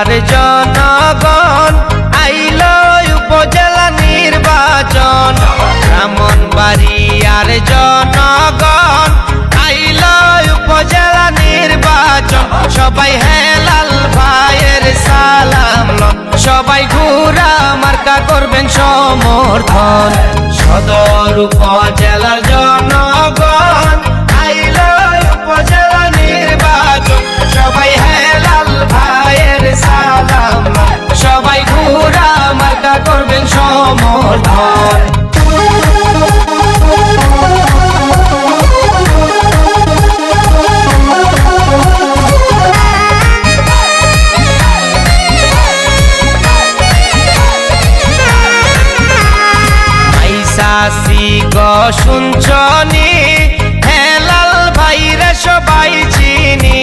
আর জনগণ আইল উপজেলা নির্বাচন। ব্রাহ্মণবাড়িয়ার জনগণ আইল উপজেলা নির্বাচন। সবাই হেলাল ভাইয়ের সালাম লন, সবাই ঘুরা মার্কা করবেন সমর্থন। সদর উপজেলার জনগণ আইল উপজেলা নির্বাচন। সবাই হেলাল ভাইয়ের সালাম লন, সবাই ঘুরা মার্কা করবেন সমর্থন। চাষি গো শুনছনি হেলাল ভাইরে সবাই চিনি।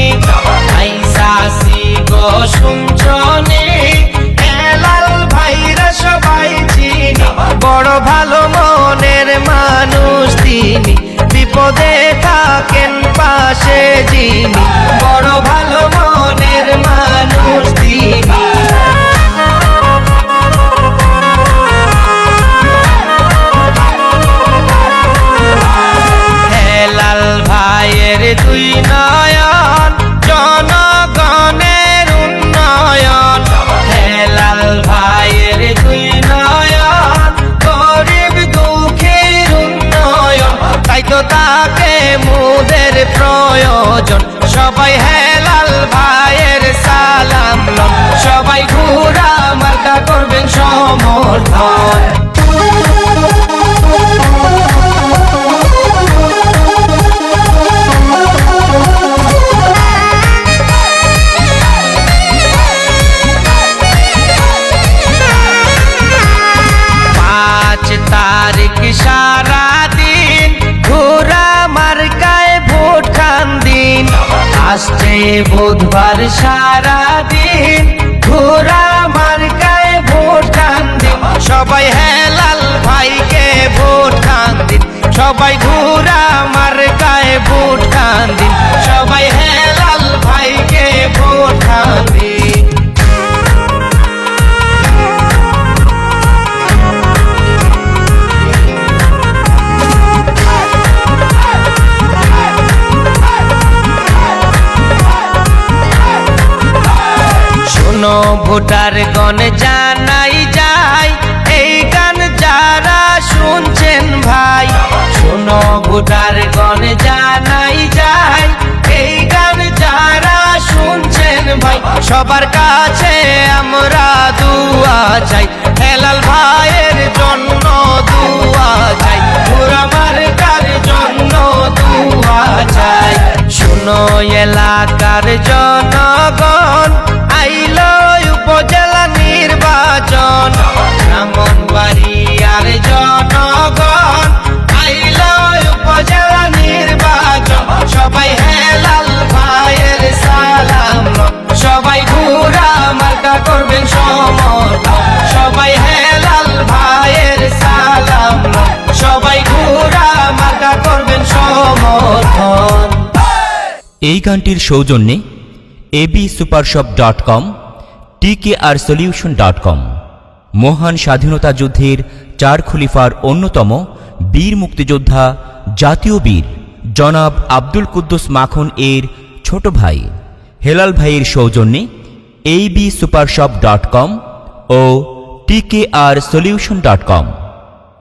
চাষি গো শুনছনি হেলাল ভাইরে সবাই চিনি। বড় ভালো মনের মানুষ তিনি, বিপদে থাকেন পাশে যিনি। বড় ভালো মনের মানুষ তিনি। ভাইয়ের দুই নয়ন জনগণের উন্নয়ন। হেলাল ভাইয়ের দুই নয়ন গরিব দুঃখীর উন্নয়ন। তাই তো তাকে মুদের প্রয়োজন। সবাই হেলাল ভাইয়ের সালাম লন, সবাই ঘুরা মার্কা করবেন সমর্থন। সারা দিন ঘোরা মার্কায় ভোট খান দিন। আসছে বুধবার সারা দিন ঘোরা মার্কায় ভোট খান দিন। সবাই হেলাল ভাইকে ভোট খান দিন, সবাই ঘোরা মার্কায় ভোট খান দিন। সবাই হেলাল ভাইকে ভোট খান দিন। ভোটার গণ জানাই যায় এই গান যারা শুনছেন ভাই। শোনো ভোটার গণ জানাই যায় এই গান যারা শুনছেন ভাই। সবার কাছে আমরা দুয়া চাই, হেলাল ভাইয়ের জন্য দুয়া চাই। ঘোরা মার্কার জন্য দুয়া চাই। শোনো এলাকার জনগণ আইল উপজেলা নির্বাচন। ব্রাহ্মণবাড়িয়ার জনগণ আইল উপজেলা নির্বাচন। সবাই হেলাল ভাইয়ের সালাম লন, সবাই ঘুরা মার্কা করবেন সমর্থন। সবাই হেলাল ভাইয়ের সালাম লন, সবাই ঘুরা মার্কা করবেন সমর্থন। এই গানটির সৌজন্যে absupershop.com, tkrSolution.com। মহান স্বাধীনতা যুদ্ধের 4 খলিফার অন্যতম বীর মুক্তিযোদ্ধা জাতীয় বীর জনাব আব্দুল কুদ্দুস মাখন এর ছোট ভাই হেলাল ভাইয়ের সৌজন্যে absupershop.com ও tkrSolution.com।